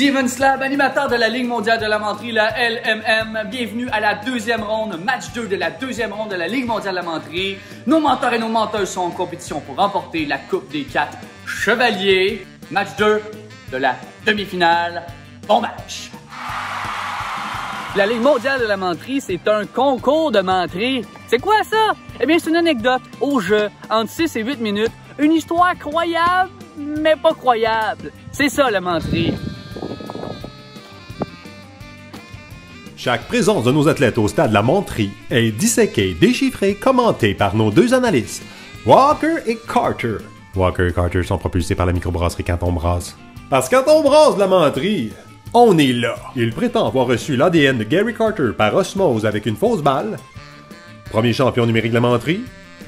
Steven Slab, animateur de la Ligue mondiale de la menterie, la LMM. Bienvenue à la deuxième ronde, match 2 de la deuxième ronde de la Ligue mondiale de la menterie. Nos menteurs et nos menteuses sont en compétition pour remporter la Coupe des 4 Chevaliers. Match 2 de la demi-finale. Bon match! La Ligue mondiale de la menterie, c'est un concours de menterie. C'est quoi ça? Eh bien, c'est une anecdote au jeu, entre 6 et 8 minutes. Une histoire croyable, mais pas croyable. C'est ça, la menterie. Chaque présence de nos athlètes au stade de la menterie est disséquée, déchiffrée, commentée par nos deux analystes, Walker et Carter. Walker et Carter sont propulsés par la microbrasserie Quand on brasse. Parce que quand on brasse de la menterie, on est là. Il prétend avoir reçu l'ADN de Gary Carter par osmose avec une fausse balle. Premier champion numérique de la menterie.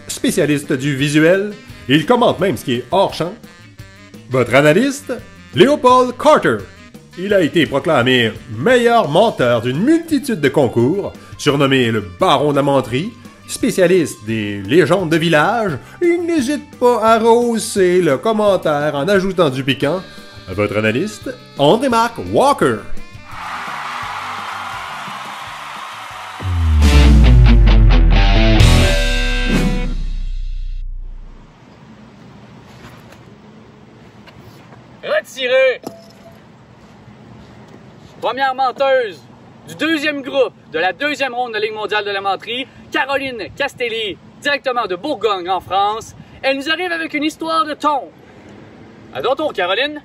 Spécialiste du visuel. Il commente même ce qui est hors champ. Votre analyste, Léopold Carter. Il a été proclamé meilleur menteur d'une multitude de concours, surnommé le baron de la menterie, spécialiste des légendes de village. Il n'hésite pas à rehausser le commentaire en ajoutant du piquant. Votre analyste, André-Marc Walker. Retiré! Première menteuse du deuxième groupe de la deuxième ronde de la Ligue mondiale de la menterie, Caroline Castelli, directement de Bourgogne en France. Elle nous arrive avec une histoire de tombe. À ton tour, Caroline.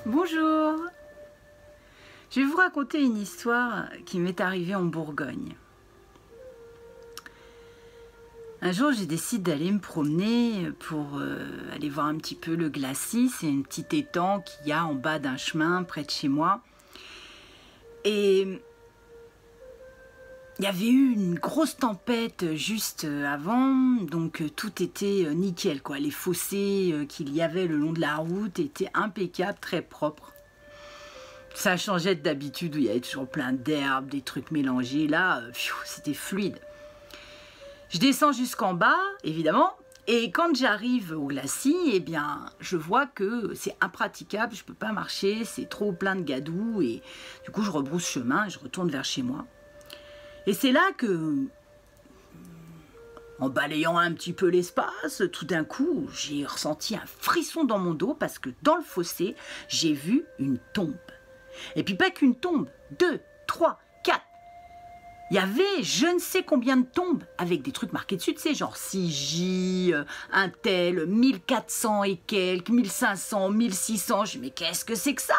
Bonjour. Je vais vous raconter une histoire qui m'est arrivée en Bourgogne. Un jour, j'ai décidé d'aller me promener pour aller voir un petit peu le glacis. C'est un petit étang qu'il y a en bas d'un chemin près de chez moi. Et il y avait eu une grosse tempête juste avant, donc tout était nickel, quoi. Les fossés qu'il y avait le long de la route étaient impeccables, très propres. Ça changeait d'habitude où il y avait toujours plein d'herbes, des trucs mélangés. Là, c'était fluide. Je descends jusqu'en bas, évidemment, et quand j'arrive au glacis, eh bien, je vois que c'est impraticable, je ne peux pas marcher, c'est trop plein de gadou, et du coup, je rebrousse chemin et je retourne vers chez moi. Et c'est là que, en balayant un petit peu l'espace, tout d'un coup, j'ai ressenti un frisson dans mon dos parce que dans le fossé, j'ai vu une tombe. Et puis pas qu'une tombe, 2, 3, 4. Il y avait je ne sais combien de tombes avec des trucs marqués dessus, tu sais, genre 6J, un tel, 1400 et quelques, 1500, 1600. Je dis, mais qu'est-ce que c'est que ça?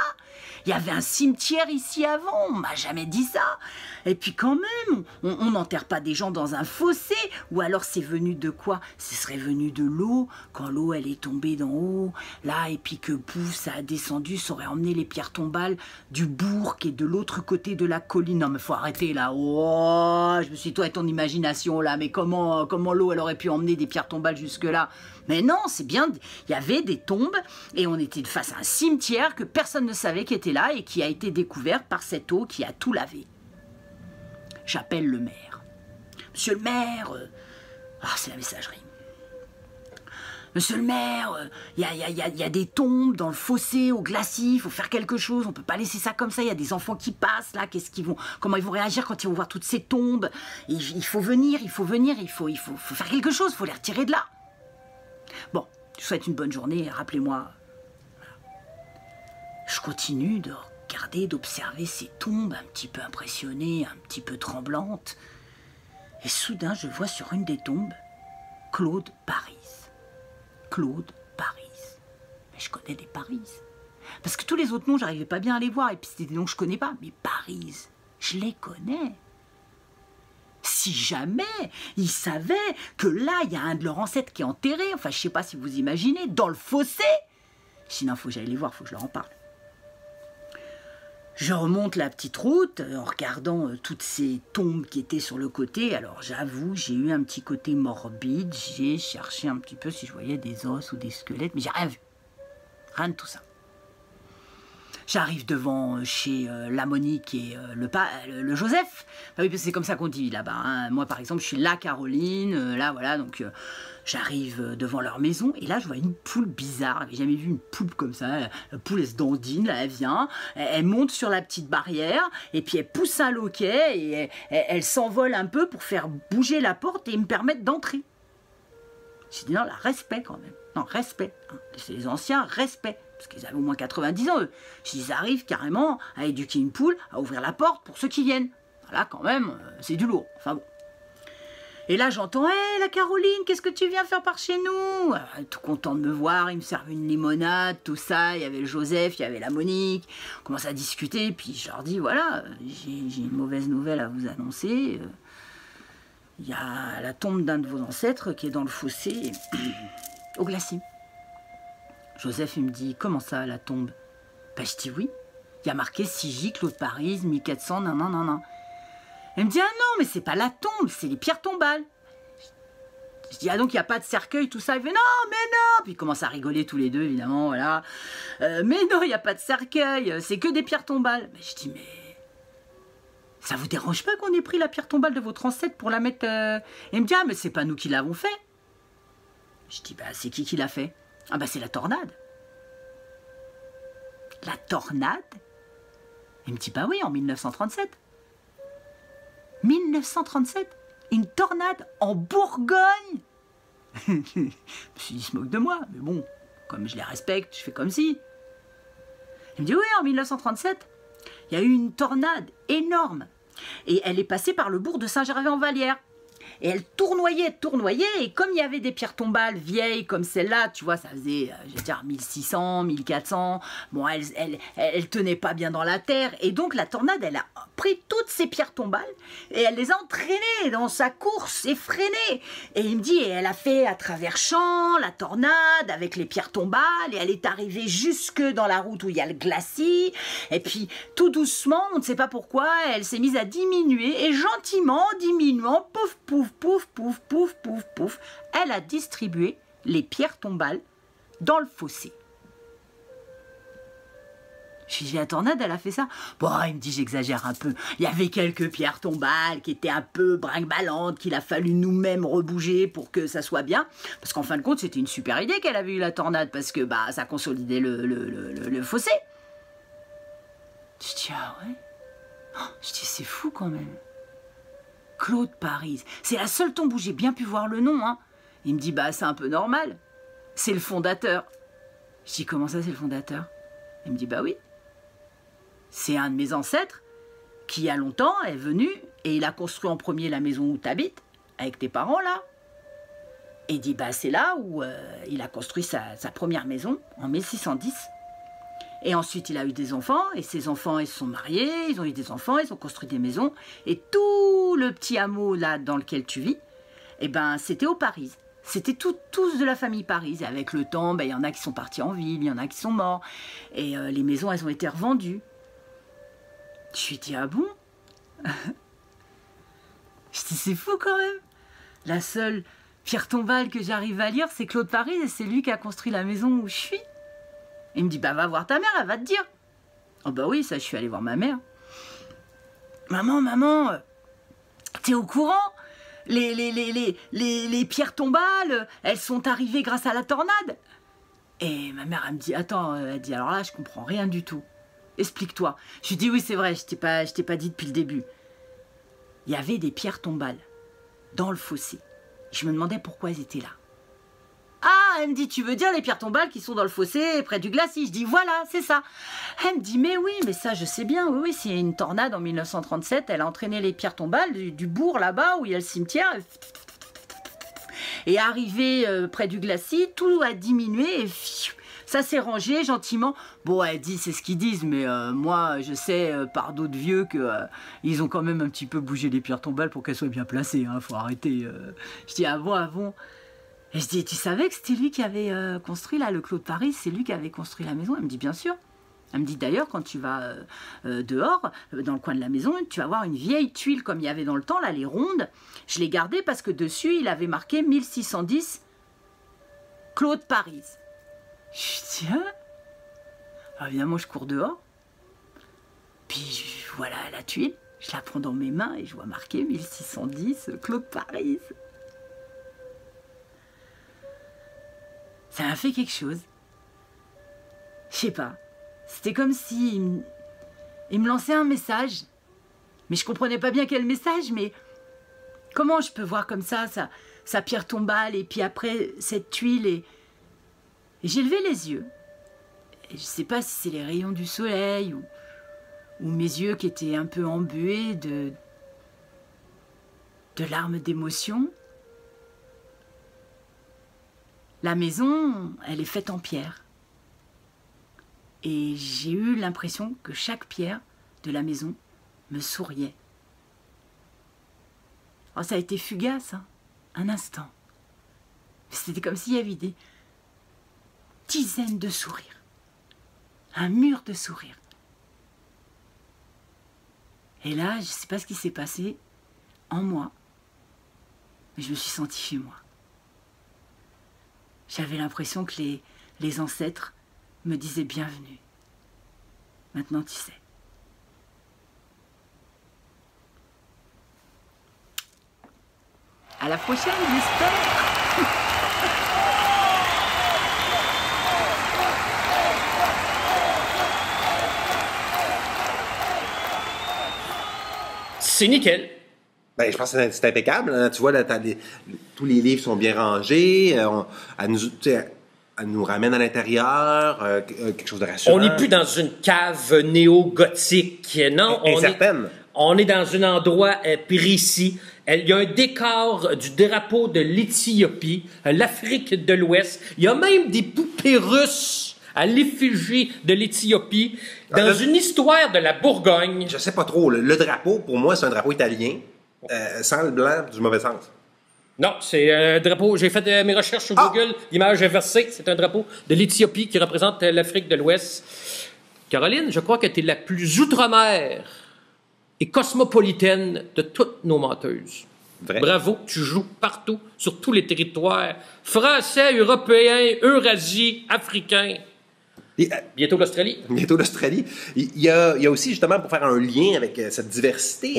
Il y avait un cimetière ici avant, on m'a jamais dit ça. Et puis quand même, on n'enterre pas des gens dans un fossé. Ou alors c'est venu de quoi? Ce serait venu de l'eau, quand l'eau elle est tombée d'en haut, là, et puis que pouf, ça a descendu, ça aurait emmené les pierres tombales du bourg qui est de l'autre côté de la colline. Non mais faut arrêter là, oh, je me suis dit, toi et ton imagination là, mais comment l'eau elle aurait pu emmener des pierres tombales jusque là? Mais non, c'est bien, il y avait des tombes et on était face à un cimetière que personne ne savait qui était là et qui a été découvert par cette eau qui a tout lavé. J'appelle le maire. Monsieur le maire, c'est la messagerie. Monsieur le maire, il y a des tombes dans le fossé, au glacis, il faut faire quelque chose, on ne peut pas laisser ça comme ça, il y a des enfants qui passent là, comment ils vont réagir quand ils vont voir toutes ces tombes? Il faut venir, il faut faire quelque chose, il faut les retirer de là. Bon, je vous souhaite une bonne journée, rappelez-moi. Je continue de regarder, d'observer ces tombes un petit peu impressionnées, un petit peu tremblantes. Et soudain, je vois sur une des tombes Claude Paris. Claude Paris. Mais je connais des Paris. Parce que tous les autres noms, j'arrivais pas bien à les voir. Et puis c'était des noms que je connais pas. Mais Paris, je les connais. Si jamais ils savaient que là, il y a un de leurs ancêtres qui est enterré, enfin, je sais pas si vous imaginez, dans le fossé. Sinon, il faut que j'aille les voir, il faut que je leur en parle. Je remonte la petite route en regardant toutes ces tombes qui étaient sur le côté. Alors, j'avoue, j'ai eu un petit côté morbide. J'ai cherché un petit peu si je voyais des os ou des squelettes, mais j'ai rien vu. Rien de tout ça. J'arrive devant chez la Monique et le Joseph. Bah oui, parce que c'est comme ça qu'on dit là-bas. Hein. Moi, par exemple, je suis la Caroline. Là, voilà, donc j'arrive devant leur maison. Et là, je vois une poule bizarre. J'avais jamais vu une poule comme ça. La poule, elle se dandine, là, elle vient. Elle monte sur la petite barrière. Et puis, elle pousse un loquet. Et elle s'envole un peu pour faire bouger la porte et me permettre d'entrer. J'ai dit non, là, respect quand même. Non, respect. Hein. C'est les anciens, respect. Parce qu'ils avaient au moins 90 ans, eux. Ils arrivent carrément à éduquer une poule, à ouvrir la porte pour ceux qui viennent. Là, quand même, c'est du lourd. Enfin bon. Et là, j'entends, hé, la Caroline, qu'est-ce que tu viens faire par chez nous? Alors, tout content de me voir, ils me servent une limonade, tout ça. Il y avait le Joseph, il y avait la Monique. On commence à discuter, puis je leur dis, voilà, j'ai une mauvaise nouvelle à vous annoncer. Il y a la tombe d'un de vos ancêtres qui est dans le fossé, au glacis. Joseph, il me dit, comment ça, la tombe? Ben, je dis oui. Il y a marqué Sigy, Claude Paris, 1400, nan. Elle me dit, ah non, mais c'est pas la tombe, c'est les pierres tombales. Je dis, ah donc il n'y a pas de cercueil, tout ça. Il fait, non, mais non. Puis il commence à rigoler tous les deux, évidemment, voilà. Mais non, il n'y a pas de cercueil, c'est que des pierres tombales. Ben, je dis, mais ça vous dérange pas qu'on ait pris la pierre tombale de votre ancêtre pour la mettre... Il me dit, ah, mais c'est pas nous qui l'avons fait. Je dis, bah c'est qui l'a fait? Ah bah c'est la tornade. La tornade? Il me dit, bah oui, en 1937. 1937? Une tornade en Bourgogne? Je me suis dit, il se moque de moi, mais bon, comme je les respecte, je fais comme si. Il me dit, oui, en 1937, il y a eu une tornade énorme. Et elle est passée par le bourg de Saint-Gervais-en-Vallière. Et elle tournoyait, et comme il y avait des pierres tombales vieilles comme celle-là, tu vois, ça faisait, je vais dire, 1600, 1400, bon, elle tenait pas bien dans la terre, et donc la tornade, elle a pris toutes ces pierres tombales, et elle les a entraînées dans sa course effrénée, et il me dit, et elle a fait à travers champs, la tornade, avec les pierres tombales, et elle est arrivée jusque dans la route où il y a le glacis, et puis, tout doucement, on ne sait pas pourquoi, elle s'est mise à diminuer, et gentiment, diminuant, pouf, pouf, pouf, pouf, pouf, pouf, pouf, elle a distribué les pierres tombales dans le fossé. Je dis, la tornade, elle a fait ça? Bon, il me dit, j'exagère un peu. Il y avait quelques pierres tombales qui étaient un peu brinque-ballantes, qu'il a fallu nous-mêmes rebouger pour que ça soit bien. Parce qu'en fin de compte, c'était une super idée qu'elle avait eu la tornade, parce que bah, ça consolidait le fossé. Je dis, ah ouais? Oh, je dis, c'est fou quand même. Claude Paris, c'est la seule tombe où j'ai bien pu voir le nom. Hein. Il me dit, bah c'est un peu normal. C'est le fondateur. Je dis, comment ça c'est le fondateur? Il me dit, bah oui. C'est un de mes ancêtres qui, il y a longtemps, est venu et il a construit en premier la maison où tu habites, avec tes parents là. Et il dit, bah c'est là où il a construit sa première maison, en 1610. Et ensuite, il a eu des enfants, et ses enfants, ils se sont mariés, ils ont eu des enfants, ils ont construit des maisons. Et tout le petit hameau là dans lequel tu vis, eh ben, c'était au Paris. C'était tous de la famille Paris. Et avec le temps, ben, y en a qui sont partis en ville, il y en a qui sont morts. Et les maisons, elles ont été revendues. Je lui ai dit, ah bon? Je dis, c'est fou quand même. La seule pierre tombale que j'arrive à lire, c'est Claude Paris, et c'est lui qui a construit la maison où je suis. Il me dit, bah va voir ta mère, elle va te dire. Oh bah oui, ça, je suis allée voir ma mère. Maman, t'es au courant? Les pierres tombales, elles sont arrivées grâce à la tornade. Et ma mère, elle me dit, attends, elle dit, alors là, je comprends rien du tout. Explique-toi. Je lui dis, oui, c'est vrai, je t'ai pas dit depuis le début. Il y avait des pierres tombales dans le fossé. Je me demandais pourquoi elles étaient là. Ah, elle me dit, tu veux dire les pierres tombales qui sont dans le fossé près du glacis? Je dis, voilà, c'est ça. Elle me dit, mais oui, mais ça, je sais bien. Oui, s'il y a une tornade en 1937, elle a entraîné les pierres tombales du bourg là-bas où il y a le cimetière. Et arrivé près du glacis, tout a diminué et ça s'est rangé gentiment. Bon, elle dit, c'est ce qu'ils disent, mais moi, je sais par d'autres vieux que ils ont quand même un petit peu bougé les pierres tombales pour qu'elles soient bien placées. Hein, faut arrêter. Je dis, ah bon. Et je dis, tu savais que c'était lui qui avait construit, là, le Claude Paris, c'est lui qui avait construit la maison? Elle me dit, bien sûr. Elle me dit, d'ailleurs, quand tu vas dehors, dans le coin de la maison, tu vas voir une vieille tuile comme il y avait dans le temps, là, les rondes. Je l'ai gardée parce que dessus, il avait marqué 1610, Claude Paris. Je dis, hein? Alors, évidemment, je cours dehors. Puis voilà la tuile, je la prends dans mes mains et je vois marqué 1610 Claude Paris. Ça m'a fait quelque chose. Je sais pas. C'était comme si il me lançait un message. Mais je comprenais pas bien quel message, mais comment je peux voir comme ça sa pierre tombale et puis après cette tuile et j'ai levé les yeux. Et je sais pas si c'est les rayons du soleil ou mes yeux qui étaient un peu embués de larmes d'émotion. La maison, elle est faite en pierre. Et j'ai eu l'impression que chaque pierre de la maison me souriait. Oh, ça a été fugace, hein, un instant. C'était comme s'il y avait des dizaines de sourires. Un mur de sourires. Et là, je ne sais pas ce qui s'est passé en moi, mais je me suis sentie chez moi. J'avais l'impression que les ancêtres me disaient bienvenue. Maintenant, tu sais. À la prochaine, j'espère. C'est nickel. Ben, je pense que c'est impeccable. Hein. Tu vois, là, tous les livres sont bien rangés. Elle nous ramène à l'intérieur, quelque chose de rassurant. On n'est plus dans une cave néo-gothique, non? On est dans un endroit précis. Il y a un décor du drapeau de l'Éthiopie, l'Afrique de l'Ouest. Il y a même des poupées russes à l'effigie de l'Éthiopie, dans une histoire de la Bourgogne. Je sais pas trop. Le drapeau, pour moi, c'est un drapeau italien, sans le blanc du mauvais sens. Non, c'est un drapeau. J'ai fait mes recherches sur Google, l'image inversée. C'est un drapeau de l'Éthiopie qui représente l'Afrique de l'Ouest. Caroline, je crois que tu es la plus outre-mer et cosmopolitaine de toutes nos menteuses. Vrai. Bravo, tu joues partout, sur tous les territoires. Français, européens, Eurasie, africains. Bientôt l'Australie. Bientôt l'Australie. Il y a aussi, justement, pour faire un lien avec cette diversité,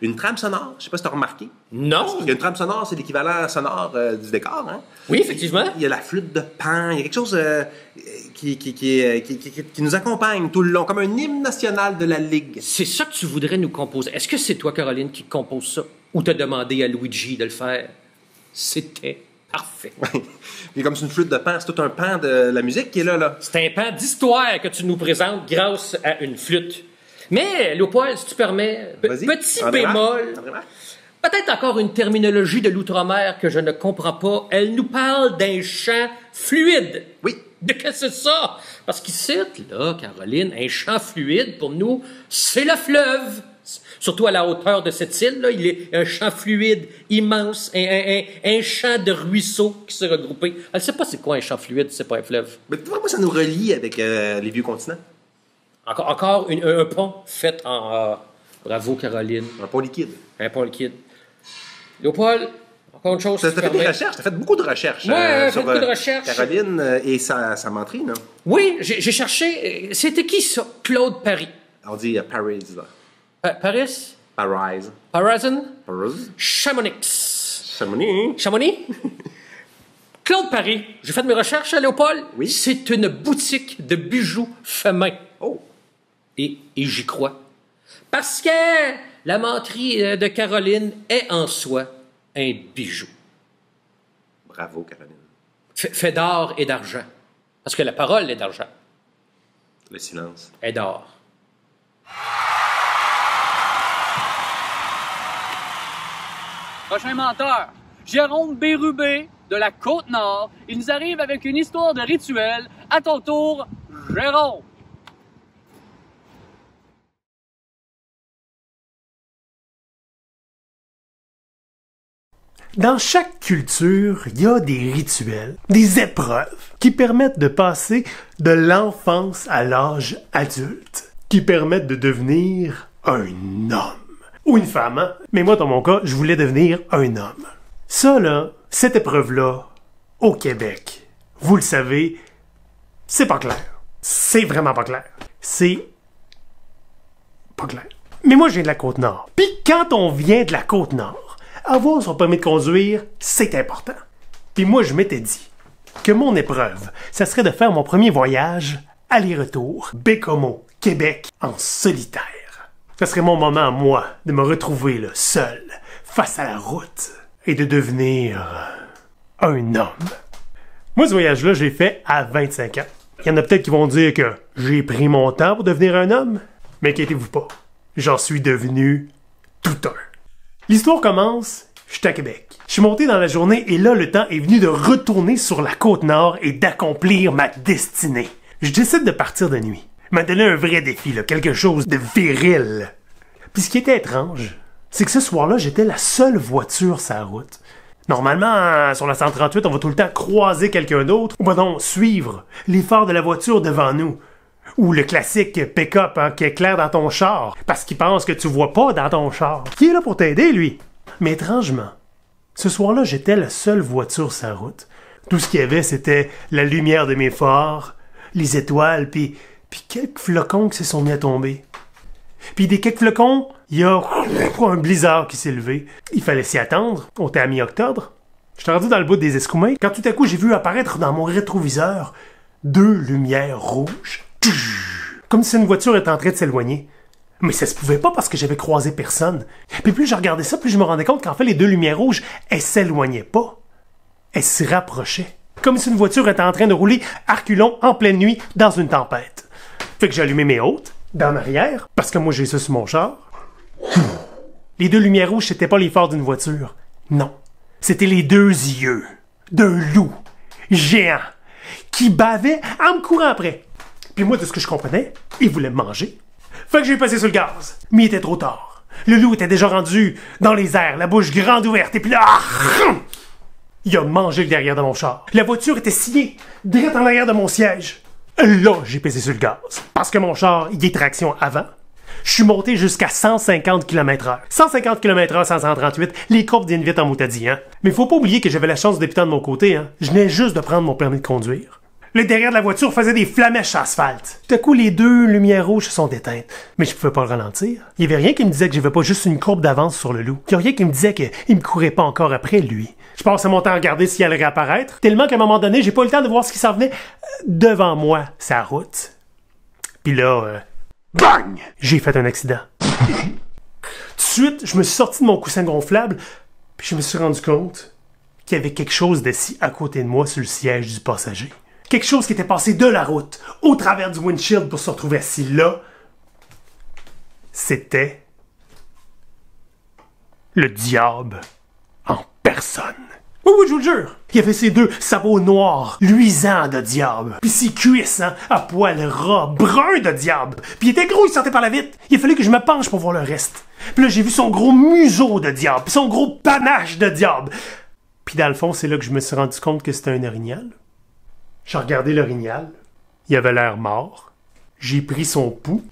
une trame sonore. Je sais pas si tu as remarqué. Non. Il y a une trame sonore, c'est l'équivalent sonore du décor. Hein? Oui, effectivement. Il y a la flûte de Pan. Il y a quelque chose qui nous accompagne tout le long, comme un hymne national de la Ligue. C'est ça que tu voudrais nous composer. Est-ce que c'est toi, Caroline, qui compose ça? Ou t'as demandé à Luigi de le faire? C'était parfait. Puis comme c'est une flûte de Pan, c'est tout un pan de la musique qui est là. C'est un pan d'histoire que tu nous présentes grâce à une flûte. Mais, Léopold, si tu permets, petit bémol, peut-être encore une terminologie de l'outre-mer que je ne comprends pas. Elle nous parle d'un chant fluide. Oui. De qu'est-ce que c'est ça? Parce qu'ici, là, Caroline, un chant fluide, pour nous, c'est le fleuve. Surtout à la hauteur de cette île, là, il est un champ fluide immense, un champ de ruisseaux qui s'est regroupé. Elle ne sait pas c'est quoi un champ fluide, c'est pas un fleuve. Mais tu vois, moi, ça nous relie avec les vieux continents. Encore un pont fait en... bravo, Caroline. Un pont liquide. Un pont liquide. Léopold, encore une chose. Tu as fait des recherches, tu as fait beaucoup de recherches. Oui, sur beaucoup de recherches. Caroline et sa menterie, non? Oui, j'ai cherché. C'était qui ça? Claude Paris. On dit Paris, là. Paris? Paris. Parazin? Paris. Chamonix. Chamonix. Chamonix? Claude Paris. J'ai fait mes recherches, Léopold. Oui. C'est une boutique de bijoux féminins. Oh. Et j'y crois. Parce que la menterie de Caroline est en soi un bijou. Bravo, Caroline. Fait d'or et d'argent. Parce que la parole est d'argent. Le silence. Est d'or. Prochain menteur, Jérôme Bérubé de la Côte-Nord. Il nous arrive avec une histoire de rituel. À ton tour, Jérôme. Dans chaque culture, il y a des rituels, des épreuves qui permettent de passer de l'enfance à l'âge adulte, qui permettent de devenir un homme. Ou une femme, hein? Mais moi, dans mon cas, je voulais devenir un homme. Ça, là, cette épreuve-là, au Québec, vous le savez, c'est pas clair. C'est vraiment pas clair. C'est pas clair. Mais moi, je viens de la Côte-Nord. Puis quand on vient de la Côte-Nord, avoir son permis de conduire, c'est important. Puis moi, je m'étais dit que mon épreuve, ça serait de faire mon premier voyage aller-retour, Bécomo, Québec, en solitaire. Ça serait mon moment, moi, de me retrouver là, seul, face à la route, et de devenir un homme. Moi, ce voyage-là, je l'ai fait à 25 ans. Il y en a peut-être qui vont dire que j'ai pris mon temps pour devenir un homme, mais inquiétez-vous pas, j'en suis devenu tout un. L'histoire commence, je suis à Québec. Je suis monté dans la journée et là, le temps est venu de retourner sur la Côte-Nord et d'accomplir ma destinée. Je décide de partir de nuit. M'a donné un vrai défi, là, quelque chose de viril. Puis ce qui était étrange, c'est que ce soir-là, j'étais la seule voiture sur la route. Normalement, sur la 138, on va tout le temps croiser quelqu'un d'autre, ou donc suivre les phares de la voiture devant nous. Ou le classique pick-up qui éclaire dans ton char, parce qu'il pense que tu vois pas dans ton char. Qui est là pour t'aider, lui? Mais étrangement, ce soir-là, j'étais la seule voiture sur la route. Tout ce qu'il y avait, c'était la lumière de mes phares, les étoiles, puis quelques flocons qui se sont mis à tomber. Puis des quelques flocons, il y a un blizzard qui s'est levé. Il fallait s'y attendre. On était à mi-octobre. J'étais rendu dans le bout des Escoumins, quand tout à coup, j'ai vu apparaître dans mon rétroviseur 2 lumières rouges. Comme si une voiture était en train de s'éloigner. Mais ça se pouvait pas parce que j'avais croisé personne. Puis plus je regardais ça, plus je me rendais compte qu'en fait, les 2 lumières rouges, elles s'éloignaient pas. Elles se rapprochaient. Comme si une voiture était en train de rouler à reculons en pleine nuit dans une tempête. Fait que j'ai allumé mes hautes, dans l'arrière, parce que moi j'ai ça sur mon char. Les 2 lumières rouges, c'était pas les phares d'une voiture. Non. C'était les 2 yeux d'un loup géant qui bavait en me courant après. Puis moi, de ce que je comprenais, il voulait me manger. Fait que j'ai passé sur le gaz. Mais il était trop tard. Le loup était déjà rendu dans les airs, la bouche grande ouverte, et puis là... Il a mangé le derrière de mon char. La voiture était sciée, direct en arrière de mon siège. Là, j'ai pesé sur le gaz. Parce que mon char, il est traction avant. Je suis monté jusqu'à 150 km/h. 150 km/h sans 138, les courbes viennent vite en moutadis, hein. Mais faut pas oublier que j'avais la chance d'être de mon côté, hein. Je venais juste de prendre mon permis de conduire. Le derrière de la voiture faisait des flamèches à asphalte. Tout à coup, les 2 lumières rouges se sont éteintes. Mais je pouvais pas le ralentir. Il y avait rien qui me disait que j'avais pas juste une courbe d'avance sur le loup. Il y a rien qui me disait qu'il me courait pas encore après, lui. Je passais mon temps à regarder s'il allait réapparaître, tellement qu'à un moment donné, j'ai pas eu le temps de voir ce qui s'en venait devant moi, sa route. Puis là, bang! J'ai fait un accident. Tout de suite, je me suis sorti de mon coussin gonflable, puis je me suis rendu compte qu'il y avait quelque chose d'assis à côté de moi sur le siège du passager. Quelque chose qui était passé de la route, au travers du windshield pour se retrouver assis là. C'était le diable en personne. Oui, je vous le jure. Il y avait ces 2 sabots noirs, luisants de diable. Puis ses cuisses, hein, à poils ras, bruns de diable. Puis il était gros, il sortait par la vitre. Il a fallu que je me penche pour voir le reste. Puis là, j'ai vu son gros museau de diable, puis son gros panache de diable. Puis dans le fond, c'est là que je me suis rendu compte que c'était un orignal. J'ai regardé l'orignal. Il avait l'air mort. J'ai pris son pouls.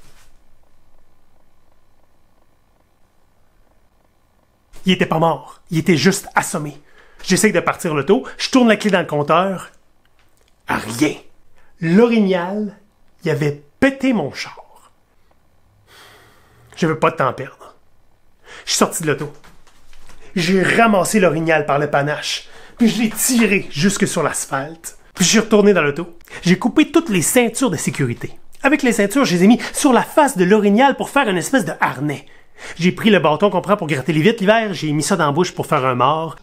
Il était pas mort. Il était juste assommé. J'essaye de partir l'auto. Je tourne la clé dans le compteur. Rien. L'orignal, il avait pété mon char. J'avais pas de temps à perdre. Je suis sorti de l'auto. J'ai ramassé l'orignal par le panache. Puis je l'ai tiré jusque sur l'asphalte. Puis je suis retourné dans l'auto. J'ai coupé toutes les ceintures de sécurité. Avec les ceintures, je les ai mis sur la face de l'orignal pour faire une espèce de harnais. J'ai pris le bâton qu'on prend pour gratter les vitres l'hiver, j'ai mis ça dans la bouche pour faire un mort.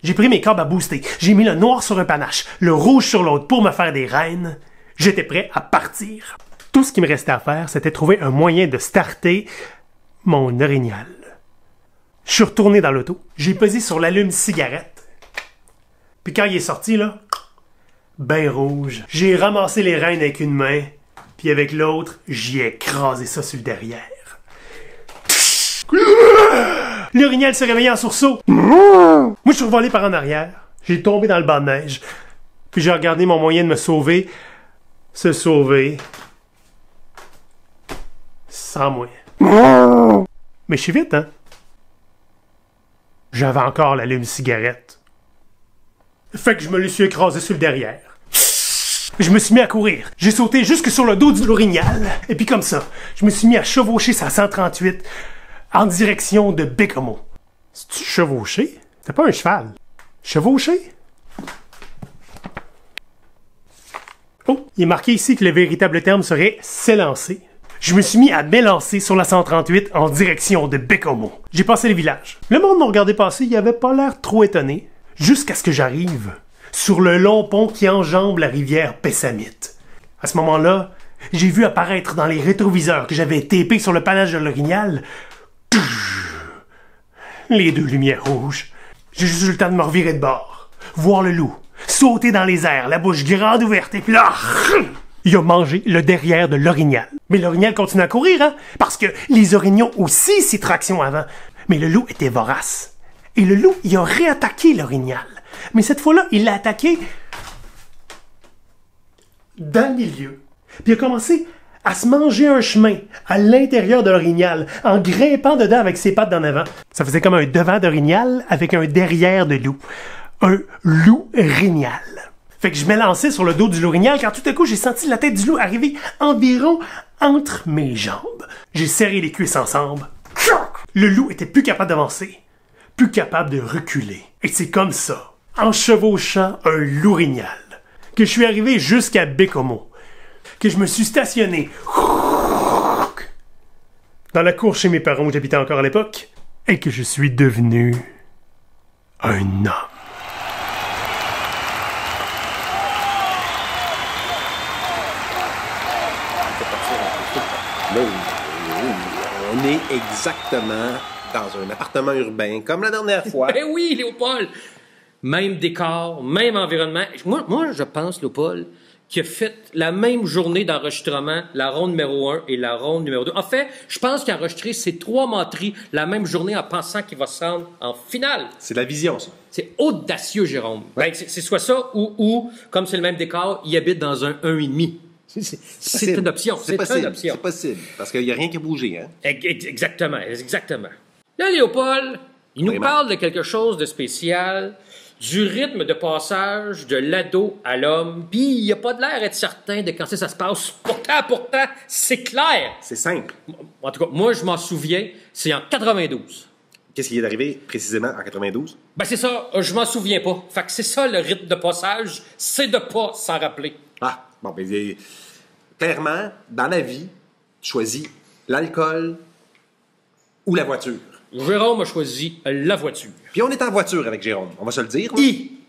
J'ai pris mes câbles à booster. J'ai mis le noir sur un panache, le rouge sur l'autre pour me faire des rênes. J'étais prêt à partir. Tout ce qui me restait à faire, c'était trouver un moyen de starter mon orignal. Je suis retourné dans l'auto. J'ai pesé sur l'allume-cigarette. Puis quand il est sorti, là... ben rouge. J'ai ramassé les rênes avec une main, puis avec l'autre, j'y ai écrasé ça sur le derrière. L'orignal s'est réveillé en sursaut. Moi, je suis revolé par en arrière. J'ai tombé dans le banc de neige. Puis j'ai regardé mon moyen de me sauver. Se sauver. Sans moi. Mais je suis vite, hein? J'avais encore l'allume-cigarette. Fait que je me le suis écrasé sur le derrière. Je me suis mis à courir. J'ai sauté jusque sur le dos du l'orignal. Et puis comme ça, je me suis mis à chevaucher sa 138 en direction de Bécomo. C'est-tu chevaucher? C'est pas un cheval. Chevaucher? Oh, il est marqué ici que le véritable terme serait s'élancer. Je me suis mis à m'élancer sur la 138 en direction de Bécomo. J'ai passé le village. Le monde m'a regardé passer, il avait pas l'air trop étonné. Jusqu'à ce que j'arrive sur le long pont qui enjambe la rivière Pessamite. À ce moment-là, j'ai vu apparaître dans les rétroviseurs que j'avais tapés sur le panache de l'orignal les deux lumières rouges. J'ai juste eu le temps de me revirer de bord, voir le loup sauter dans les airs, la bouche grande ouverte, et puis là, il a mangé le derrière de l'orignal. Mais l'orignal continue à courir, hein, parce que les orignaux aussi s'y traction avant. Mais le loup était vorace. Et le loup, il a réattaqué l'orignal. Mais cette fois-là, il l'a attaqué dans le milieu. Puis il a commencé à se manger un chemin à l'intérieur de l'orignal, en grimpant dedans avec ses pattes d'en avant. Ça faisait comme un devant d'orignal avec un derrière de loup. Un loup-rignal. Fait que je m'élançais sur le dos du loup-rignal quand tout à coup j'ai senti la tête du loup arriver environ entre mes jambes. J'ai serré les cuisses ensemble. Le loup était plus capable d'avancer, plus capable de reculer. Et c'est comme ça, en chevauchant un loup-rignal, que je suis arrivé jusqu'à Bécomo, que je me suis stationné dans la cour chez mes parents où j'habitais encore à l'époque, et que je suis devenu un homme. On est exactement dans un appartement urbain, comme la dernière fois. Ben oui, Léopold! Même décor, même environnement. Moi je pense, Léopold, qu'il a fait la même journée d'enregistrement, la ronde numéro 1 et la ronde numéro 2. En fait, je pense qu'il a enregistré ces 3 menteries la même journée en pensant qu'il va se rendre en finale. C'est de la vision, ça. C'est audacieux, Jérôme. Ben, c'est soit ça, ou, comme c'est le même décor, il habite dans un 1,5. C'est une option. C'est possible. C'est possible. Parce qu'il n'y a rien qui a bougé, hein? Exactement. Là, Léopold, il nous parle de quelque chose de spécial, du rythme de passage de l'ado à l'homme, puis il n'a pas de l'air d'être certain de quand ça se passe. Pourtant, c'est clair. C'est simple. En tout cas, moi, je m'en souviens, c'est en 92. Qu'est-ce qui est arrivé précisément en 92? Ben, c'est ça, je m'en souviens pas. Fait que c'est ça, le rythme de passage, c'est de pas s'en rappeler. Ah, bon, ben, clairement, dans la vie, tu choisis l'alcool ou la voiture. Jérôme a choisi la voiture. Puis on est en voiture avec Jérôme, on va se le dire.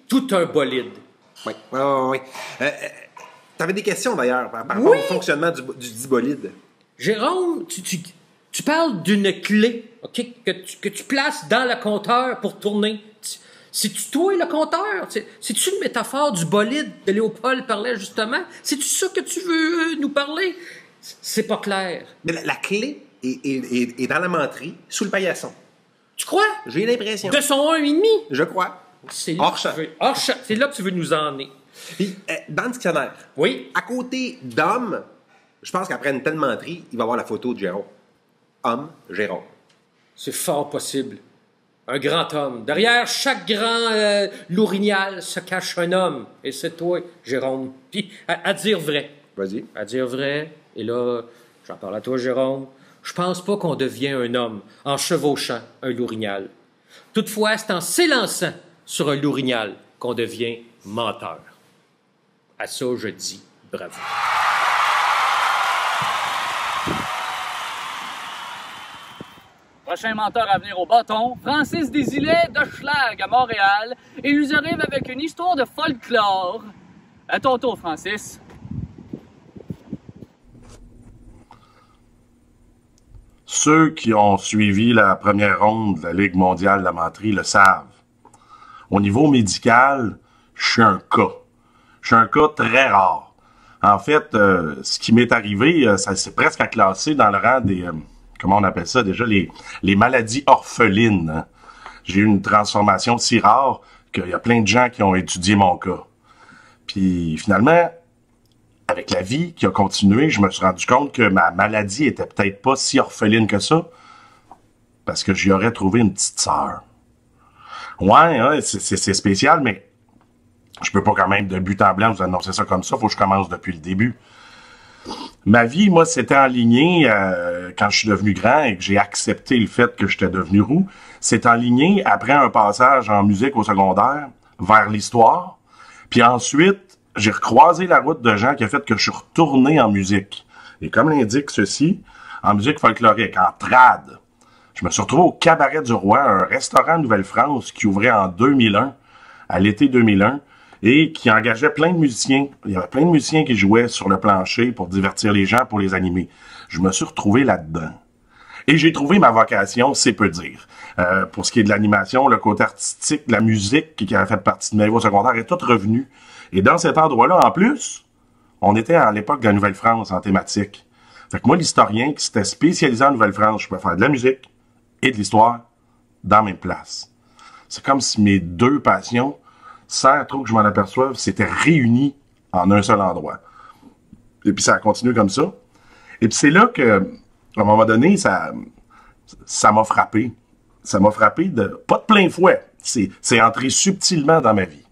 Tout un bolide. Oui. T'avais des questions, d'ailleurs, par rapport au fonctionnement du dit bolide. Jérôme, tu parles d'une clé, OK, que tu places dans le compteur pour tourner. C'est-tu toi le compteur? C'est-tu une métaphore du bolide que Léopold parlait justement? C'est-tu ça que tu veux nous parler? C'est pas clair. Mais la clé est dans la menterie, sous le paillasson. Tu crois? J'ai l'impression. De son 1,5? Je crois. C'est là que tu veux nous emmener. Puis, dans le dictionnaire, oui, à côté d'homme, je pense qu'après une telle menterie, il va y avoir la photo de Jérôme. Homme, Jérôme. C'est fort possible. Un grand homme. Derrière chaque grand lourignal se cache un homme. Et c'est toi, Jérôme. Puis, à dire vrai. Vas-y. À dire vrai, et là, j'en parle à toi, Jérôme, je pense pas qu'on devient un homme en chevauchant un lourignal. Toutefois, c'est en s'élançant sur un lourignal qu'on devient menteur. À ça, je dis bravo. Prochain menteur à venir au bâton, Francis Desilets de Schlag à Montréal. Il nous arrive avec une histoire de folklore. À ton tour, Francis. Ceux qui ont suivi la première ronde de la Ligue mondiale de la menterie le savent. Au niveau médical, je suis un cas. Je suis un cas très rare. En fait, ce qui m'est arrivé, c'est presque à classer dans le rang des... comment on appelle ça déjà? Les maladies orphelines. Hein. J'ai eu une transformation si rare qu'il y a plein de gens qui ont étudié mon cas. Puis finalement, avec la vie qui a continué, je me suis rendu compte que ma maladie était peut-être pas si orpheline que ça, parce que j'y aurais trouvé une petite sœur. Ouais, c'est spécial, mais Je peux pas quand même de but en blanc vous annoncer ça comme ça, faut que je commence depuis le début. Ma vie, moi, s'était enlignée quand je suis devenu grand et que j'ai accepté le fait que j'étais devenu roux. C'est enligné après un passage en musique au secondaire vers l'histoire. Puis ensuite, j'ai recroisé la route de gens qui a fait que je suis retourné en musique. Et comme l'indique ceci, en musique folklorique, en trad. Je me suis retrouvé au Cabaret du Roi, un restaurant Nouvelle-France qui ouvrait en 2001, à l'été 2001, et qui engageait plein de musiciens. Il y avait plein de musiciens qui jouaient sur le plancher pour divertir les gens, pour les animer. Je me suis retrouvé là-dedans. Et j'ai trouvé ma vocation, c'est peu dire. Pour ce qui est de l'animation, le côté artistique, la musique qui avait fait partie de ma vie au secondaire est toute revenue. Et dans cet endroit-là, en plus, on était à l'époque de la Nouvelle-France en thématique. Fait que moi, l'historien qui s'était spécialisé en Nouvelle-France, je pouvais faire de la musique et de l'histoire dans la même place. C'est comme si mes deux passions, sans trop que je m'en aperçoive, s'étaient réunies en un seul endroit. Et puis ça a continué comme ça. Et puis c'est là que, à un moment donné, ça m'a frappé. Ça m'a frappé pas de plein fouet. C'est entré subtilement dans ma vie.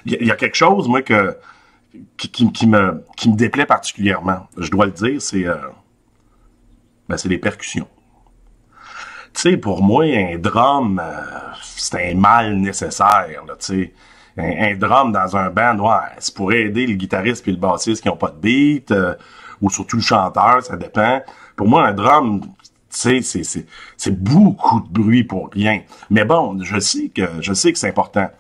Il y a quelque chose, moi, qui me déplaît particulièrement. Je dois le dire, c'est les percussions. Tu sais, pour moi, un drum, c'est un mal nécessaire, là, tu sais. Un drum dans un band, ouais, ça pourrait aider le guitariste et le bassiste qui n'ont pas de beat, ou surtout le chanteur, ça dépend. Pour moi, un drum, tu sais, c'est beaucoup de bruit pour rien. Mais bon, je sais que c'est important.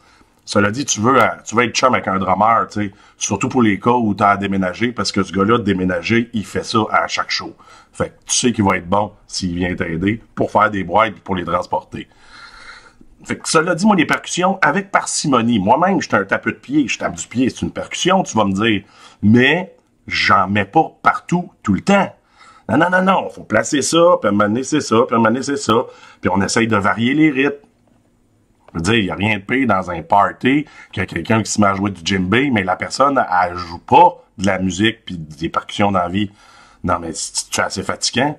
Cela dit, tu veux être chum avec un drummer, tu sais, surtout pour les cas où t'as à déménager, parce que ce gars-là, de déménager, il fait ça à chaque show. Fait que tu sais qu'il va être bon s'il vient t'aider pour faire des boîtes et pour les transporter. Fait que cela dit, moi, les percussions, avec parcimonie. Moi-même, j'étais un tapeux de pied, je tape du pied, c'est une percussion, tu vas me dire. Mais j'en mets pas partout, tout le temps. Non, faut placer ça, puis à un moment donné, c'est ça, puis à un moment donné, c'est ça. Puis on essaye de varier les rythmes. Je veux dire, il n'y a rien de pire dans un party qu'il y a quelqu'un qui se met à jouer du djembé, mais la personne, elle joue pas de la musique puis des percussions dans la vie. Non, mais c'est assez fatigant.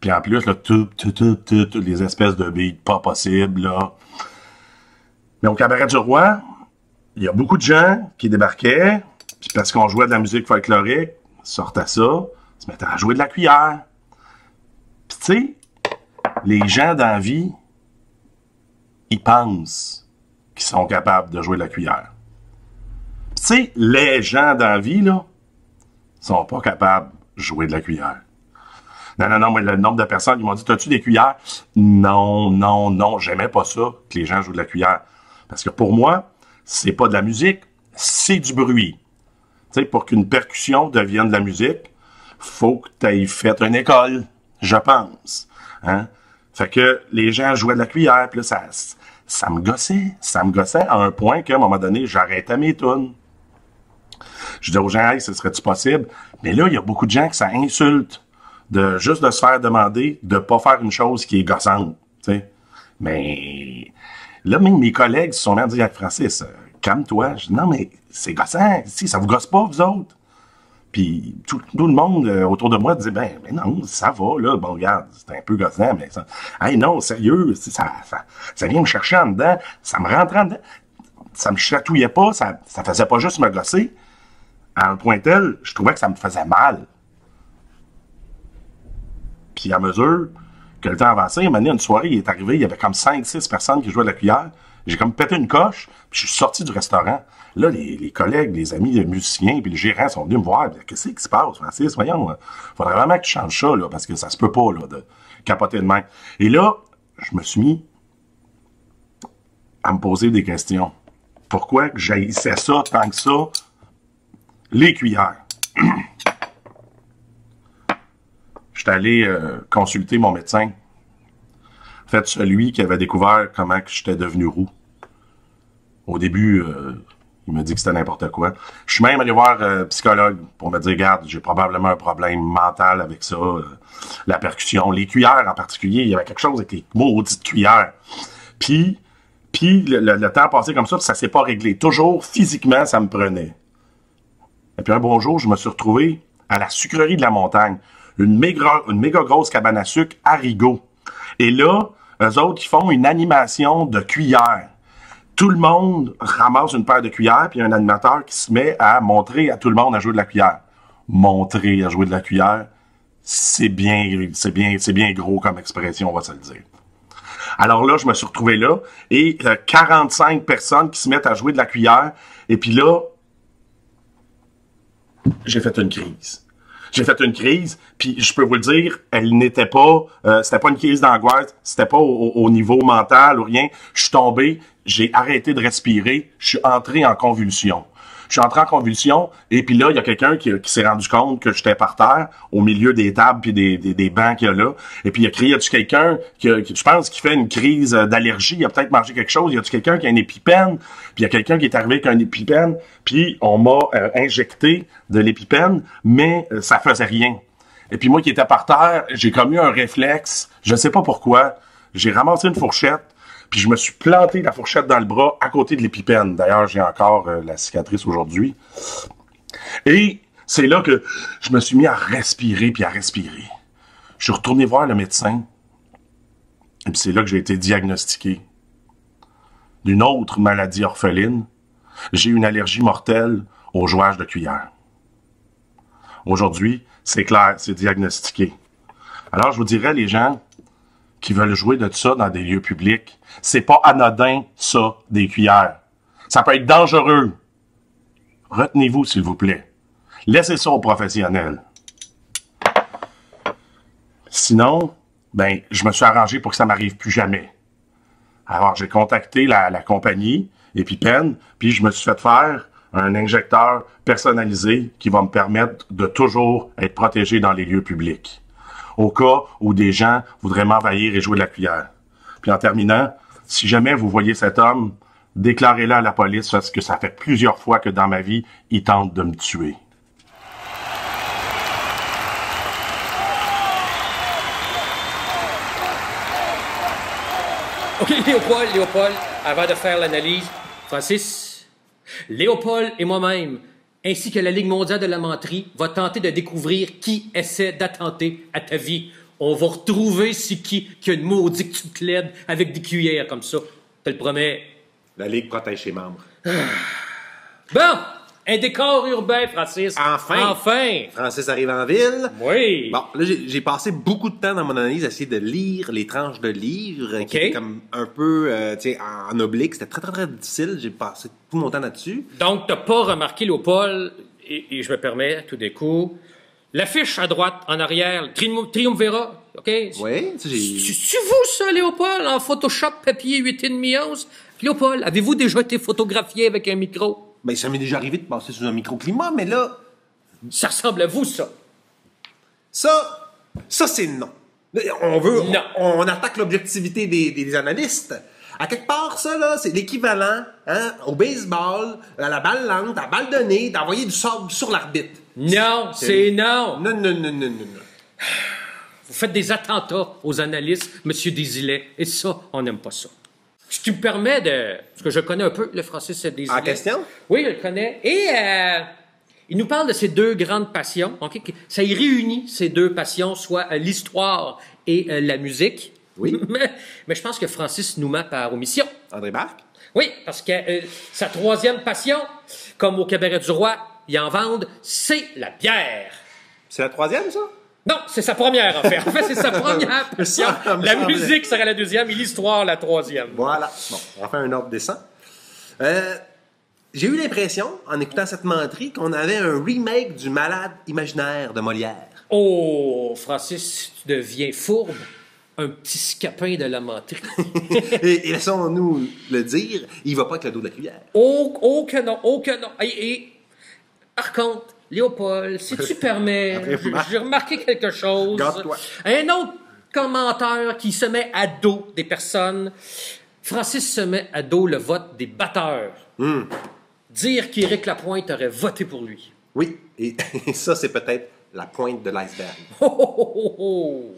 Puis en plus, là, toutes les espèces de beats pas possibles, là. Mais au Cabaret du Roi, il y a beaucoup de gens qui débarquaient, puis parce qu'on jouait de la musique folklorique, sortaient ça, se mettaient à jouer de la cuillère. Puis tu sais, les gens dans la vie, ils pensent qu'ils sont capables de jouer de la cuillère. Tu sais, les gens dans la vie, là, sont pas capables de jouer de la cuillère. Non, moi, le nombre de personnes qui m'ont dit, t'as-tu des cuillères? Non, j'aimais pas ça, que les gens jouent de la cuillère. Parce que pour moi, c'est pas de la musique, c'est du bruit. Tu sais, pour qu'une percussion devienne de la musique, faut que t'aies fait une école, je pense. Hein? Fait que les gens jouaient de la cuillère, puis là, ça me gossait à un point qu'à un moment donné, j'arrêtais mes tunes. Je disais aux gens, hey, ce serait-tu possible? Mais là, il y a beaucoup de gens que ça insulte juste de se faire demander de pas faire une chose qui est gossante, tu sais. Mais là, même mes collègues se sont mis à dire, Francis, calme-toi. Je dis, non, mais c'est gossant. Si, ça vous gosse pas, vous autres? Puis tout le monde autour de moi disait, ben non, ça va, là. Bon, regarde, c'est un peu gossant, mais ça... Hey, non, sérieux, ça vient me chercher en dedans. Ça me rentrait en dedans. Ça me chatouillait pas. Ça faisait pas juste me gosser. À un point tel, je trouvais que ça me faisait mal. Puis à mesure que le temps avançait, un moment donné, une soirée, il est arrivé, il y avait comme 5-6 personnes qui jouaient de la cuillère. J'ai comme pété une coche, puis je suis sorti du restaurant. Là, les collègues, les amis, les musiciens, puis les gérants sont venus me voir. Qu'est-ce qui se passe, Francis? Voyons, faudrait vraiment que tu changes ça, là, parce que ça se peut pas, là, de capoter de main. Et là, je me suis mis à me poser des questions. Pourquoi que j'haïssais ça tant que ça? Les cuillères. J'étais allé consulter mon médecin. En fait, celui qui avait découvert comment que j'étais devenu roux. Au début, il m'a dit que c'était n'importe quoi. Je suis même allé voir un psychologue pour me dire, regarde, j'ai probablement un problème mental avec ça. La percussion, les cuillères en particulier, il y avait quelque chose avec les maudites cuillères. Puis le temps a passé comme ça, puis ça s'est pas réglé. Toujours, physiquement, ça me prenait. Et puis un bon jour, je me suis retrouvé à la sucrerie de la montagne. Une méga grosse cabane à sucre à Rigaud. Et là, eux autres, ils font une animation de cuillère. Tout le monde ramasse une paire de cuillères, puis il y a un animateur qui se met à montrer à tout le monde à jouer de la cuillère. Montrer à jouer de la cuillère, c'est bien gros comme expression, on va se le dire. Alors là, je me suis retrouvé là, et 45 personnes qui se mettent à jouer de la cuillère, et puis là, j'ai fait une crise. J'ai fait une crise, puis je peux vous le dire, elle n'était pas, c'était pas une crise d'angoisse, c'était pas au niveau mental ou rien. Je suis tombé, j'ai arrêté de respirer, je suis entré en convulsion. Je suis entré en convulsion, et puis là, il y a quelqu'un qui s'est rendu compte que j'étais par terre, au milieu des tables puis des bancs qu'il y a là. Et puis il a crié, y a-tu quelqu'un qui, je pense, qui fait une crise d'allergie, il a peut-être mangé quelque chose, y a-tu quelqu'un qui a une épipène? Puis il y a quelqu'un qui est arrivé avec une épipène, puis on m'a injecté de l'épipène, mais ça faisait rien. Et puis moi qui étais par terre, j'ai comme eu un réflexe, je sais pas pourquoi, j'ai ramassé une fourchette, puis je me suis planté la fourchette dans le bras à côté de l'épipène. D'ailleurs, j'ai encore la cicatrice aujourd'hui. Et c'est là que je me suis mis à respirer puis à respirer. Je suis retourné voir le médecin. Et puis c'est là que j'ai été diagnostiqué d'une autre maladie orpheline. J'ai une allergie mortelle au jouage de cuillère. Aujourd'hui, c'est clair, c'est diagnostiqué. Alors, je vous dirais, les gens qui veulent jouer de ça dans des lieux publics, c'est pas anodin, ça, des cuillères. Ça peut être dangereux. Retenez-vous, s'il vous plaît. Laissez ça aux professionnels. Sinon, ben, je me suis arrangé pour que ça m'arrive plus jamais. Alors, j'ai contacté la compagnie EpiPen, puis je me suis fait faire un injecteur personnalisé qui va me permettre de toujours être protégé dans les lieux publics, au cas où des gens voudraient m'envahir et jouer de la cuillère. Puis en terminant, si jamais vous voyez cet homme, déclarez-le à la police parce que ça fait plusieurs fois que dans ma vie, il tente de me tuer. OK, Léopold, avant de faire l'analyse, Francis, Léopold et moi-même, ainsi que la Ligue mondiale de la menterie, va tenter de découvrir qui essaie d'attenter à ta vie. On va retrouver c'est qui a une maudite petite LED avec des cuillères comme ça. Je te le promets. La Ligue protège ses membres. Bon! Un décor urbain, Francis. Enfin! Francis arrive en ville. Oui! Bon, là, j'ai passé beaucoup de temps dans mon analyse à essayer de lire les tranches de livres, qui étaient comme un peu, tu sais, en oblique. C'était très, très, très difficile. J'ai passé tout mon temps là-dessus. Donc, t'as pas remarqué, Léopold, et je me permets, tout d'un coup, l'affiche à droite, en arrière, le Triumvirat, OK? Oui, c'est vous, ça, Léopold, en Photoshop papier 8,5 onces? Léopold, avez-vous déjà été photographié avec un micro? Ben, ça m'est déjà arrivé de passer sous un microclimat, mais là... Ça ressemble à vous, ça. Ça, c'est non. Non. On attaque l'objectivité des analystes. À quelque part, ça, là, c'est l'équivalent, hein, au baseball, à la balle lente, à la balle de nez, d'envoyer du sable sur l'arbitre. Non, c'est non. Non. Vous faites des attentats aux analystes, Monsieur Desilets, et ça, on n'aime pas ça. Si tu me permets de... Parce que je connais un peu le Francis Desilets. En question? Oui, je le connais. Et il nous parle de ces deux grandes passions. Okay? Ça y réunit, ces deux passions, soit l'histoire et la musique. Oui. Mais je pense que Francis nous ment par omission. André Barque? Oui, parce que sa troisième passion, comme au Cabaret du Roi, ils en vendent, c'est la bière. C'est la troisième, ça? Non, c'est sa première, en fait. En fait, c'est sa première passion. La musique serait la deuxième et l'histoire la troisième. Voilà. Bon, on va faire un ordre décent. J'ai eu l'impression, en écoutant cette menterie, qu'on avait un remake du Malade imaginaire de Molière. Oh, Francis, tu deviens fourbe. Un petit scapin de la menterie. et laissons-nous le dire, il va pas avec le dos de la cuillère. Oh que non. Et par contre, Léopold, si tu permets, j'ai remarqué quelque chose. Garde-toi. Un autre commentaire qui se met à dos des personnes. Francis se met à dos le vote des batteurs. Dire qu'Éric Lapointe aurait voté pour lui. Oui, et ça, c'est peut-être la pointe de l'iceberg. Oh.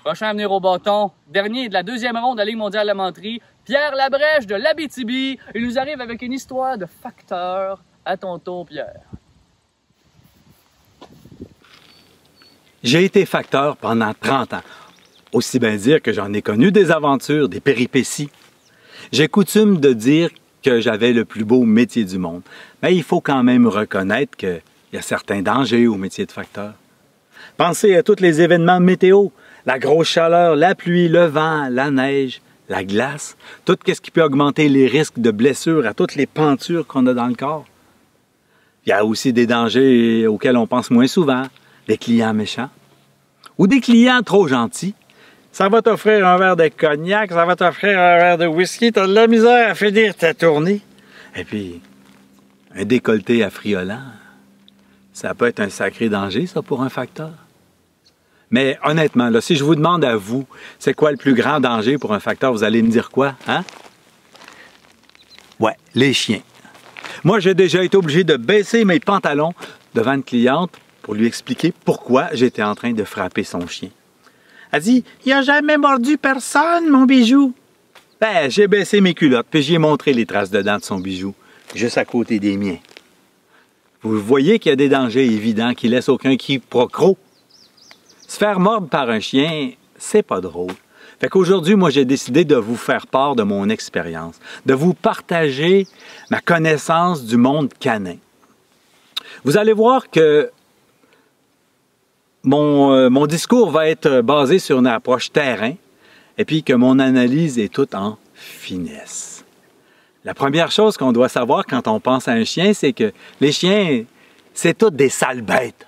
Prochain à venir au bâton, dernier de la deuxième ronde de la Ligue mondiale de la menterie, Pierre Labrèche de l'Abitibi. Il nous arrive avec une histoire de facteur. À ton tour, Pierre. J'ai été facteur pendant 30 ans. Aussi bien dire que j'en ai connu des aventures, des péripéties. J'ai coutume de dire que j'avais le plus beau métier du monde. Mais il faut quand même reconnaître qu'il y a certains dangers au métier de facteur. Pensez à tous les événements météo, la grosse chaleur, la pluie, le vent, la neige, la glace, tout ce qui peut augmenter les risques de blessures à toutes les pentures qu'on a dans le corps. Il y a aussi des dangers auxquels on pense moins souvent, des clients méchants ou des clients trop gentils. Ça va t'offrir un verre de cognac, ça va t'offrir un verre de whisky, t'as de la misère à finir ta tournée. Et puis, un décolleté affriolant, ça peut être un sacré danger, ça, pour un facteur. Mais honnêtement, là, si je vous demande à vous, c'est quoi le plus grand danger pour un facteur, vous allez me dire quoi, hein? Ouais, les chiens. Moi, j'ai déjà été obligé de baisser mes pantalons devant une cliente pour lui expliquer pourquoi j'étais en train de frapper son chien. Elle dit « Il n'a jamais mordu personne, mon bijou. » Ben, j'ai baissé mes culottes, puis j'y ai montré les traces de dents de son bijou, juste à côté des miens. Vous voyez qu'il y a des dangers évidents qui laissent aucun quiproquo. Se faire mordre par un chien, c'est pas drôle. Fait qu'aujourd'hui, moi, j'ai décidé de vous faire part de mon expérience, de vous partager ma connaissance du monde canin. Vous allez voir que mon discours va être basé sur une approche terrain et puis que mon analyse est toute en finesse. La première chose qu'on doit savoir quand on pense à un chien, c'est que les chiens, c'est toutes des sales bêtes.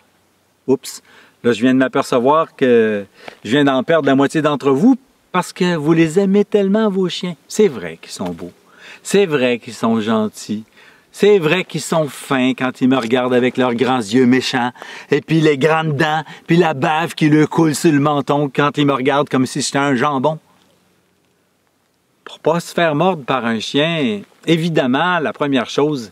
Oups, là, je viens de m'apercevoir que je viens d'en perdre la moitié d'entre vous parce que vous les aimez tellement, vos chiens. C'est vrai qu'ils sont beaux. C'est vrai qu'ils sont gentils. C'est vrai qu'ils sont fins quand ils me regardent avec leurs grands yeux méchants, et puis les grandes dents, puis la bave qui leur coule sur le menton quand ils me regardent comme si j'étais un jambon. Pour pas se faire mordre par un chien, évidemment, la première chose,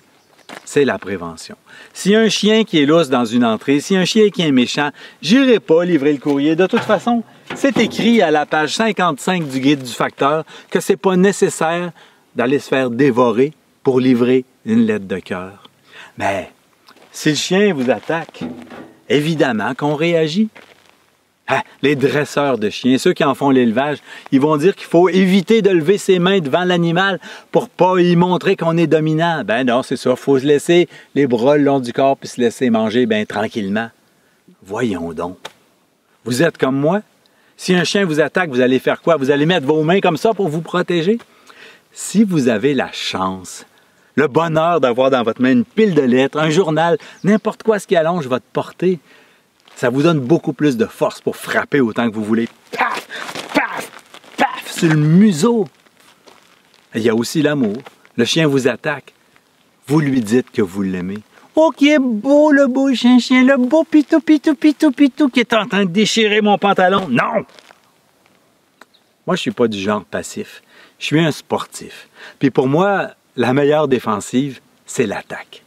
c'est la prévention. S'il y a un chien qui est lousse dans une entrée, s'il y a un chien qui est méchant, j'irai pas livrer le courrier. De toute façon, c'est écrit à la page 55 du guide du facteur que c'est pas nécessaire d'aller se faire dévorer pour livrer une lettre de cœur. Mais si le chien vous attaque, évidemment qu'on réagit. Ah, les dresseurs de chiens, ceux qui en font l'élevage, ils vont dire qu'il faut éviter de lever ses mains devant l'animal pour pas y montrer qu'on est dominant. Ben non, c'est ça, il faut se laisser les bras le long du corps puis se laisser manger bien tranquillement. Voyons donc. Vous êtes comme moi? Si un chien vous attaque, vous allez faire quoi? Vous allez mettre vos mains comme ça pour vous protéger? Si vous avez la chance, le bonheur d'avoir dans votre main une pile de lettres, un journal, n'importe quoi ce qui allonge votre portée, ça vous donne beaucoup plus de force pour frapper autant que vous voulez. Paf, paf, paf, sur le museau. Il y a aussi l'amour. Le chien vous attaque. Vous lui dites que vous l'aimez. Oh, qui est beau le beau chien, le beau pitou, pitou, pitou, pitou, qui est en train de déchirer mon pantalon. Non! Moi, je suis pas du genre passif. Je suis un sportif. Puis pour moi, la meilleure défensive, c'est l'attaque.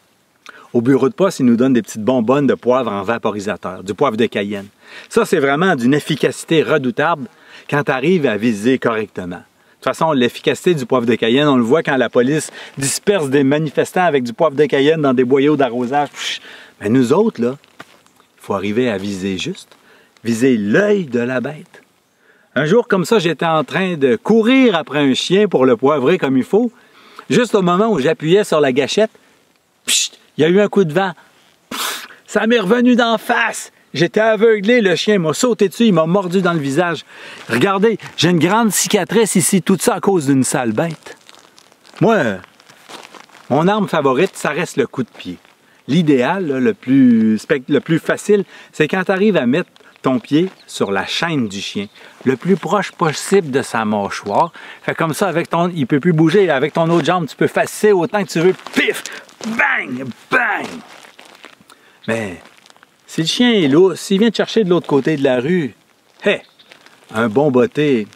Au bureau de poste, ils nous donnent des petites bonbonnes de poivre en vaporisateur, du poivre de Cayenne. Ça, c'est vraiment d'une efficacité redoutable quand tu arrives à viser correctement. De toute façon, l'efficacité du poivre de Cayenne, on le voit quand la police disperse des manifestants avec du poivre de Cayenne dans des boyaux d'arrosage. Mais nous autres, là, il faut arriver à viser juste, viser l'œil de la bête. Un jour comme ça, j'étais en train de courir après un chien pour le poivrer comme il faut. Juste au moment où j'appuyais sur la gâchette, il y a eu un coup de vent. Ça m'est revenu d'en face. J'étais aveuglé, le chien m'a sauté dessus, il m'a mordu dans le visage. Regardez, j'ai une grande cicatrice ici, tout ça à cause d'une sale bête. Moi, mon arme favorite, ça reste le coup de pied. L'idéal, là, le plus facile, c'est quand tu arrives à mettre ton pied sur la chaîne du chien, le plus proche possible de sa mâchoire. Fait comme ça, il ne peut plus bouger. Avec ton autre jambe, tu peux fasser autant que tu veux. Pif! Bang! Bang! Mais si le chien est lourd, s'il vient te chercher de l'autre côté de la rue, un bon botté,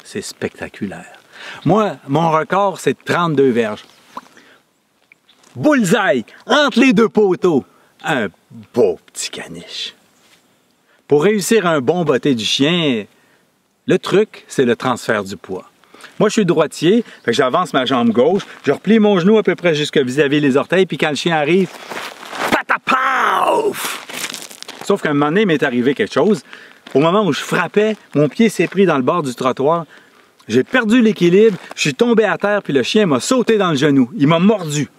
c'est spectaculaire. Moi, mon record, c'est de 32 verges. Bullseye! Entre les deux poteaux! Un beau petit caniche. Pour réussir un bon botté du chien, le truc, c'est le transfert du poids. Moi, je suis droitier, fait que j'avance ma jambe gauche, je replie mon genou à peu près jusque vis-à-vis les orteils, puis quand le chien arrive, patapaf! Sauf qu'à un moment donné, il m'est arrivé quelque chose. au moment où je frappais, mon pied s'est pris dans le bord du trottoir. J'ai perdu l'équilibre, je suis tombé à terre, puis le chien m'a sauté dans le genou. Il m'a mordu.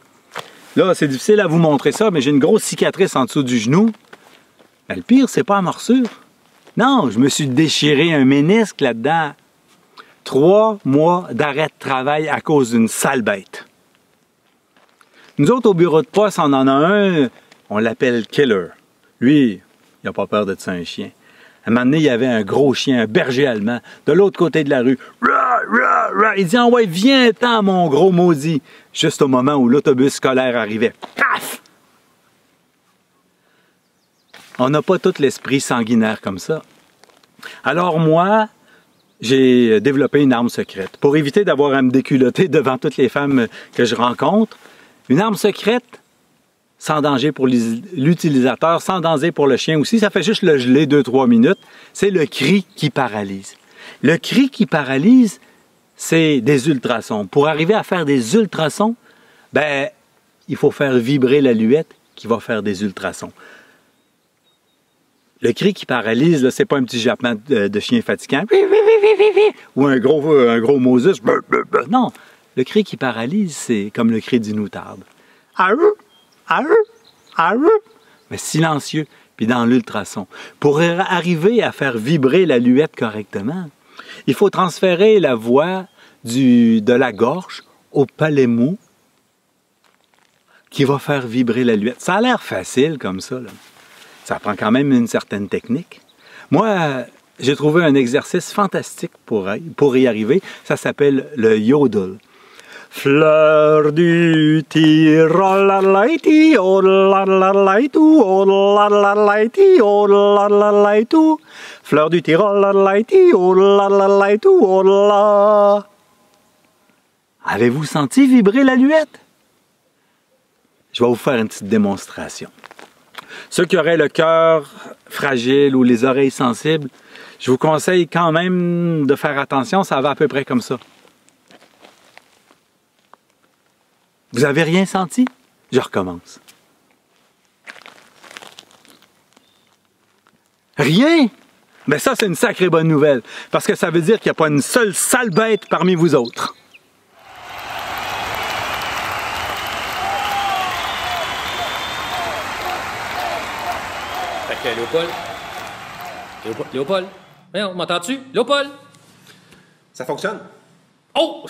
Là, c'est difficile à vous montrer ça, mais j'ai une grosse cicatrice en dessous du genou. Mais le pire, c'est pas la morsure. Non, je me suis déchiré un ménisque là-dedans. 3 mois d'arrêt de travail à cause d'une sale bête. Nous autres, au bureau de poste, on en a un, on l'appelle Killer. Lui, il n'a pas peur de ça, un chien. À un moment donné, il y avait un gros chien, un berger allemand, de l'autre côté de la rue. Il dit « Ah ouais, viens-t'en, mon gros maudit! » Juste au moment où l'autobus scolaire arrivait. Paf! On n'a pas tout l'esprit sanguinaire comme ça. Alors moi, j'ai développé une arme secrète. Pour éviter d'avoir à me déculotter devant toutes les femmes que je rencontre, une arme secrète, sans danger pour l'utilisateur, sans danger pour le chien aussi, ça fait juste le geler 2-3 minutes, c'est le cri qui paralyse. Le cri qui paralyse, c'est des ultrasons. Pour arriver à faire des ultrasons, ben, il faut faire vibrer l'aluette qui va faire des ultrasons. Le cri qui paralyse, c'est pas un petit jappement de chien fatigant, ou un gros Moses. Non, le cri qui paralyse, c'est comme le cri d'une outarde. Mais silencieux, puis dans l'ultrason. Pour arriver à faire vibrer l'aluette correctement, il faut transférer la voix de la gorge au palais mou qui va faire vibrer l'aluette. Ça a l'air facile comme ça, là. Ça prend quand même une certaine technique. Moi, j'ai trouvé un exercice fantastique pour y arriver. Ça s'appelle le yodel. Fleur du Tirol, oh la la la tout, oh la la la oh la la la tout. Fleur du Tirol, oh la la la tout, oh la. Avez-vous senti vibrer l'aluette? Je vais vous faire une petite démonstration. Ceux qui auraient le cœur fragile ou les oreilles sensibles, je vous conseille quand même de faire attention, ça va à peu près comme ça. Vous avez rien senti? Je recommence. Rien? Mais ça, c'est une sacrée bonne nouvelle, parce que ça veut dire qu'il n'y a pas une seule sale bête parmi vous autres. Fait que Léopold. Voyons, m'entends-tu? Léopold? Ça fonctionne. Oh!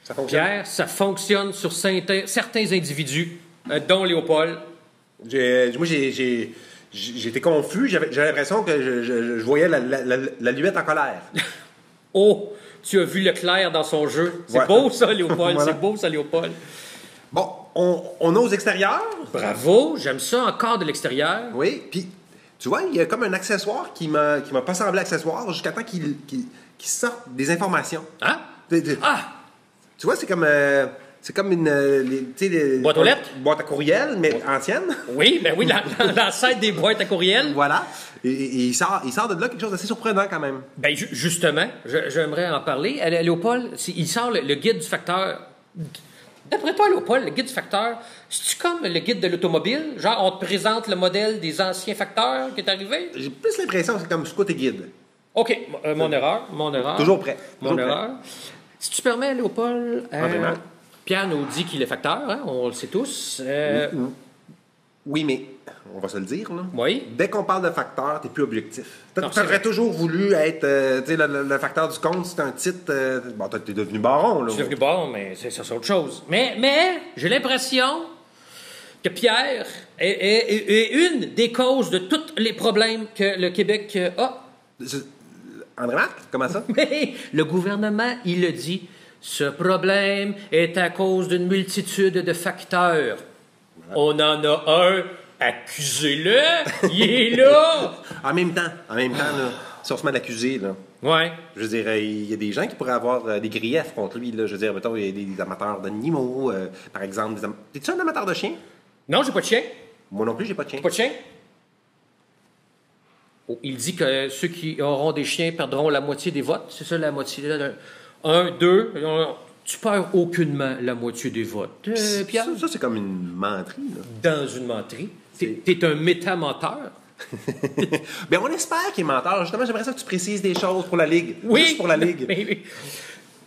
Ça fonctionne. Pierre, ça fonctionne sur certains individus, dont Léopold. Moi, j'ai été confus. J'avais l'impression que je voyais l'aluette en colère. Oh! Tu as vu le clair dans son jeu. C'est beau, ça, Léopold. Voilà. C'est beau, ça, Léopold. Bon, on ose extérieur. Bravo, j'aime ça encore de l'extérieur. Oui, puis tu vois, il y a comme un accessoire qui m'a pas semblé accessoire jusqu'à temps qu'il sorte des informations. Hein? Tu vois, c'est comme une boîte aux lettres? Boîte à courriel, mais ancienne. Oui, ben oui, l'ancêtre des boîtes à courriel. Voilà. Et il sort de là quelque chose d'assez surprenant quand même. Ben justement, j'aimerais en parler. Léopold, il sort le guide du facteur. D'après toi, Léopold, le guide du facteur, c'est-tu comme le guide de l'automobile? Genre, on te présente le modèle des anciens facteurs qui est arrivé? J'ai plus l'impression que c'est comme scout et guide. OK, mon erreur. Toujours prêt. Mon erreur. Si tu permets, Léopold, Pierre nous dit qu'il est facteur, hein? On le sait tous. Oui, mais on va se le dire, là. Oui. Dès qu'on parle de facteur, t'es plus objectif. T'aurais toujours voulu être, le facteur du compte, c'est un titre. Bon, t'es devenu baron, là. Je suis devenu baron, mais c'est autre chose. Mais j'ai l'impression que Pierre est une des causes de tous les problèmes que le Québec a. André-Marc, comment ça? Mais le gouvernement, il le dit, ce problème est à cause d'une multitude de facteurs. Voilà. On en a un, accusez-le, il est là! En même temps, là, si on se met à l'accuser, là. Ouais. Je veux dire, il y a des gens qui pourraient avoir des griefs contre lui, là. Je veux dire, mettons, il y a des amateurs d'animaux, par exemple. T'es-tu un amateur de chiens? Non, j'ai pas de chien. Moi non plus, j'ai pas de chien. Pas de chien? Oh, il dit que ceux qui auront des chiens perdront la moitié des votes. C'est ça, la moitié. 1, 2. Tu perds aucunement la moitié des votes. Pierre? Ça, c'est comme une menterie, là. Dans une menterie. T'es un méta-menteur. Ben, on espère qu'il est menteur. Justement, j'aimerais ça que tu précises des choses pour la Ligue. Oui. Juste pour la Ligue. Oui.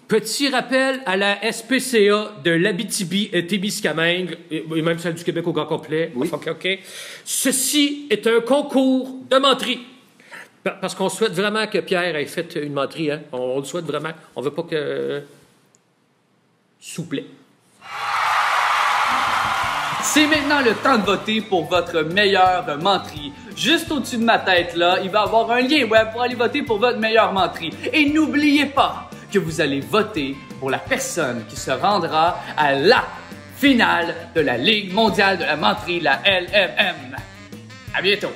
Petit rappel à la SPCA de l'Abitibi-Témiscamingue, et même celle du Québec au grand complet. Oui. OK. Ceci est un concours de menterie. Parce qu'on souhaite vraiment que Pierre ait fait une menterie. Hein? On le souhaite vraiment. On veut pas que... S'il vous plaît. C'est maintenant le temps de voter pour votre meilleure menterie. Juste au-dessus de ma tête, là, il va y avoir un lien web pour aller voter pour votre meilleure menterie. Et n'oubliez pas que vous allez voter pour la personne qui se rendra à la finale de la Ligue mondiale de la menterie, la LMM. À bientôt!